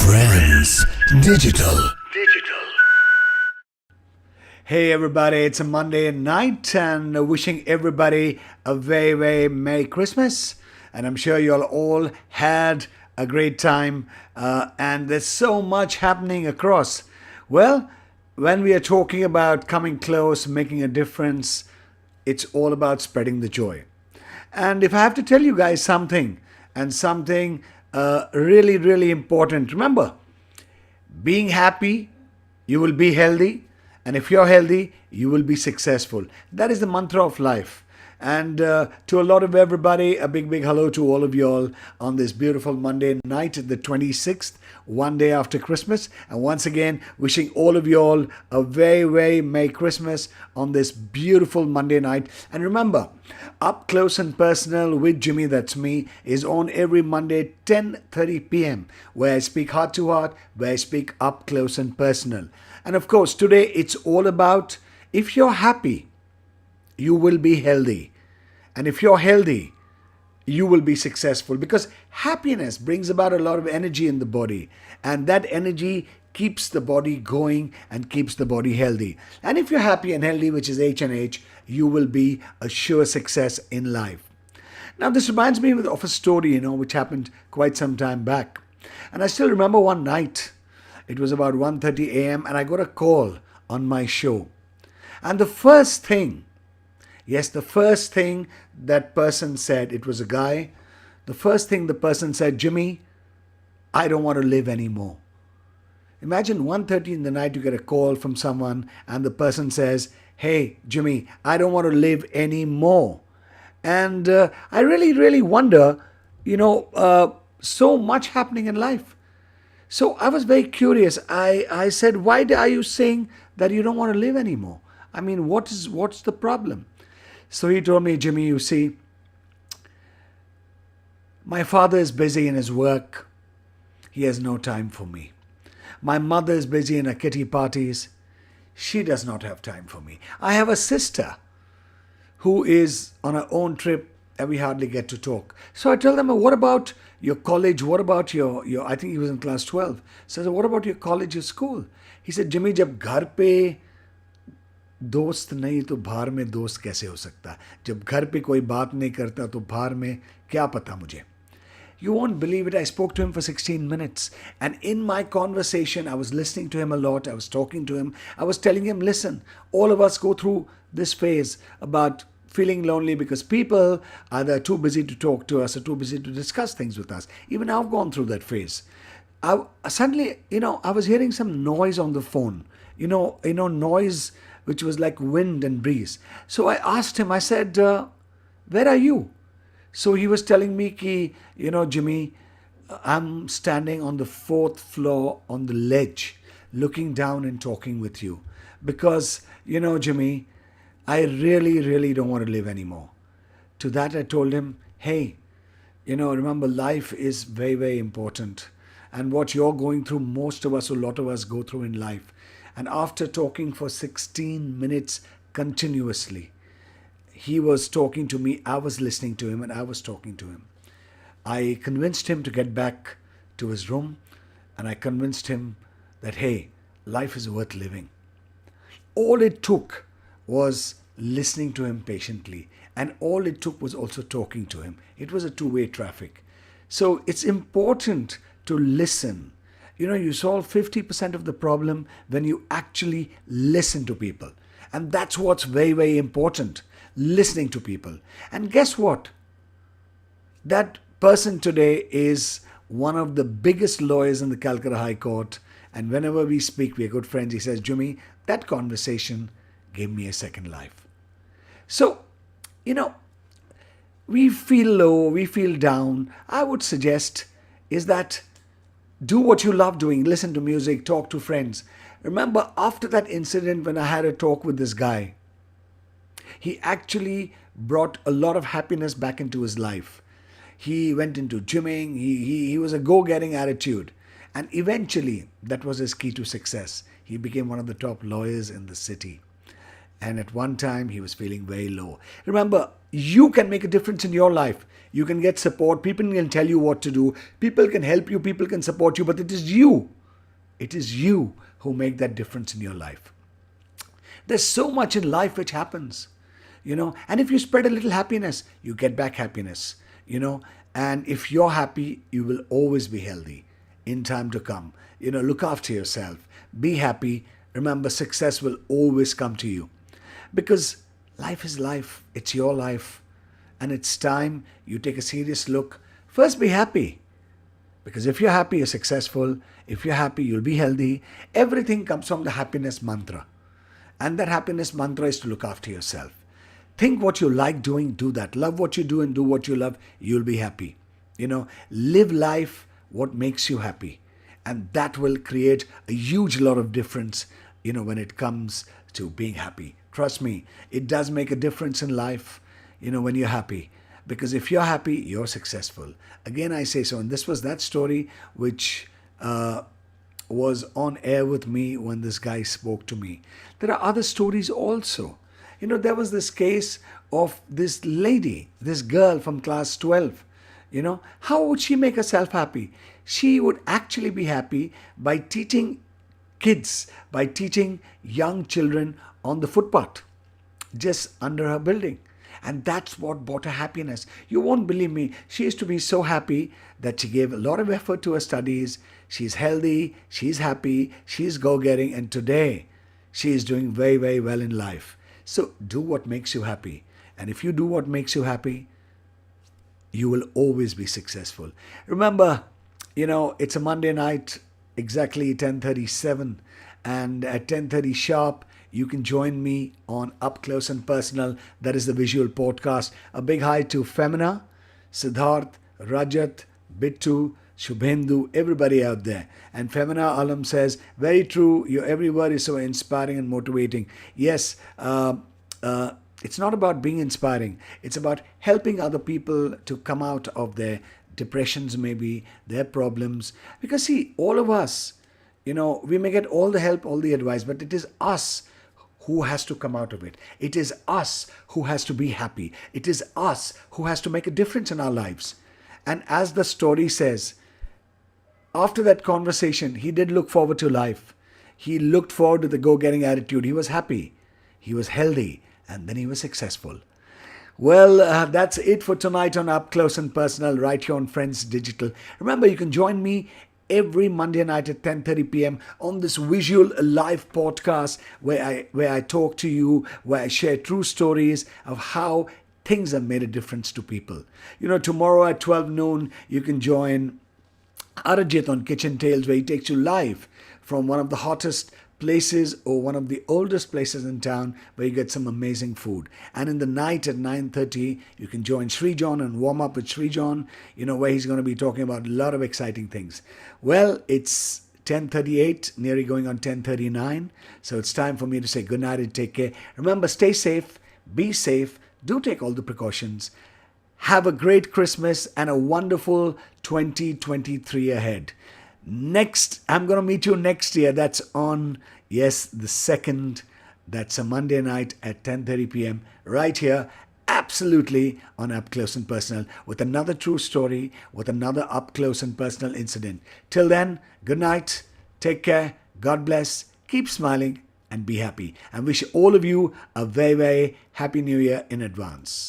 Friends Digital. Hey everybody, it's a Monday night and wishing everybody a very, very Merry Christmas. And I'm sure you all had a great time. And there's so much happening across. Well, when we are talking about coming close, making a difference, it's all about spreading the joy. And if I have to tell you guys something, and something really, really important, remember, being happy, you will be healthy. And if you're healthy, you will be successful. That is the mantra of life. And to a lot of everybody, a big, big hello to all of you all on this beautiful Monday night, the 26th, one day after Christmas. And once again, wishing all of you all a very, very Merry Christmas on this beautiful Monday night. And remember, Up Close and Personal with Jimmy, that's me, is on every Monday 10:30 p.m. where I speak heart to heart, where I speak up close and personal. And of course, today it's all about if you're happy, you will be healthy. And if you're healthy, you will be successful because happiness brings about a lot of energy in the body. And that energy keeps the body going and keeps the body healthy. And if you're happy and healthy, which is H and H, you will be a sure success in life. Now, this reminds me of a story, which happened quite some time back. And I still remember one night, it was about 1:30 a.m. and I got a call on my show. And the first thing that person said, it was a guy, the first thing the person said, Jimmy, I don't want to live anymore. Imagine 1:30 in the night you get a call from someone and the person says, hey, Jimmy, I don't want to live anymore. And I really, really wonder, so much happening in life. So I was very curious. I said, why are you saying that you don't want to live anymore? I mean, what's the problem? So he told me, Jimmy, you see, my father is busy in his work. He has no time for me. My mother is busy in her kitty parties. She does not have time for me. I have a sister who is on her own trip and we hardly get to talk. So I tell them, what about your college? What about your I think he was in class 12. So I said, what about your college, your school? He said, Jimmy, जब घर पे दोस्त नहीं तो बाहर में दोस्त कैसे हो सकता? जब घर पे कोई बात नहीं करता तो बाहर में क्या पता मुझे? You won't believe it. I spoke to him for 16 minutes. And in my conversation, I was listening to him a lot. I was talking to him. I was telling him, listen, all of us go through this phase about feeling lonely because people either too busy to talk to us or too busy to discuss things with us. Even I've gone through that phase. Suddenly, I was hearing some noise on the phone. Noise which was like wind and breeze. So I asked him, I said, where are you? So he was telling me, Jimmy, I'm standing on the fourth floor on the ledge, looking down and talking with you. Because, Jimmy, I really, really don't want to live anymore. To that I told him, hey, remember life is very, very important. And what you're going through, most of us, a lot of us go through in life. And after talking for 16 minutes continuously, he was talking to me, I was listening to him, and I was talking to him. I convinced him to get back to his room, and I convinced him that, hey, life is worth living. All it took was listening to him patiently, and all it took was also talking to him. It was a two-way traffic. So it's important to listen. You solve 50% of the problem when you actually listen to people. And that's what's very, very important. Listening to people. And guess what? That person today is one of the biggest lawyers in the Calcutta High Court. And whenever we speak, we are good friends. He says, Jimmy, that conversation gave me a second life. So, we feel low, we feel down. I would suggest is that do what you love doing. Listen to music, talk to friends. Remember, after that incident when I had a talk with this guy, he actually brought a lot of happiness back into his life. He went into gymming. He was a go-getting attitude. And eventually, that was his key to success. He became one of the top lawyers in the city. And at one time, he was feeling very low. Remember, you can make a difference in your life. You can get support. People can tell you what to do. People can help you. People can support you. But it is you. It is you who make that difference in your life. There's so much in life which happens, and if you spread a little happiness, you get back happiness, and if you're happy, you will always be healthy in time to come. Look after yourself, be happy. Remember, success will always come to you because life is life, it's your life, and it's time you take a serious look. First, be happy. Because if you're happy, you're successful. If you're happy, you'll be healthy. Everything comes from the happiness mantra. And that happiness mantra is to look after yourself. Think what you like doing, do that. Love what you do and do what you love, you'll be happy. Live life what makes you happy. And that will create a huge lot of difference, when it comes to being happy. Trust me, it does make a difference in life, when you're happy. Because if you're happy, you're successful. Again, I say so. And this was that story which was on air with me when this guy spoke to me. There are other stories also. There was this case of this lady, this girl from class 12. How would she make herself happy? She would actually be happy by teaching kids, by teaching young children on the footpath, just under her building. And that's what brought her happiness. You won't believe me. She used to be so happy that she gave a lot of effort to her studies. She's healthy, she's happy, she's go-getting, and today she is doing very, very well in life. So do what makes you happy. And if you do what makes you happy, you will always be successful. Remember, it's a Monday night, exactly 10:37. And at 10:30 sharp, you can join me on Up Close and Personal. That is the visual podcast. A big hi to Femina, Siddharth, Rajat, Bittu, Shubhendu, everybody out there. And Femina Alam says, very true, your every word is so inspiring and motivating. Yes, it's not about being inspiring. It's about helping other people to come out of their depressions, maybe, their problems. Because see, all of us, we may get all the help, all the advice, but it is us who has to come out of it. It is us who has to be happy. It is us who has to make a difference in our lives. And as the story says, after that conversation, he did look forward to life. He looked forward to the go-getting attitude. He was happy. He was healthy. And then he was successful. Well, that's it for tonight on Up Close and Personal, right here on Friends Digital. Remember, you can join me every Monday night at 10:30 p.m. on this visual live podcast where I talk to you, where I share true stories of how things have made a difference to people. Tomorrow at 12 noon, you can join Arajit on Kitchen Tales, where he takes you live from one of the hottest places or one of the oldest places in town where you get some amazing food. And in the night at 9:30, you can join Srijan and warm up with Srijan, where he's going to be talking about a lot of exciting things. Well, it's 10:38, nearly going on 10:39. So it's time for me to say good night and take care. Remember, stay safe, be safe, do take all the precautions. Have a great Christmas and a wonderful 2023 ahead. Next, I'm going to meet you next year. That's on, yes, the 2nd. That's a Monday night at 10:30 p.m. right here, absolutely on Up Close and Personal, with another true story, with another Up Close and Personal incident. Till then, good night, take care, God bless, keep smiling and be happy. And wish all of you a very, very happy new year in advance.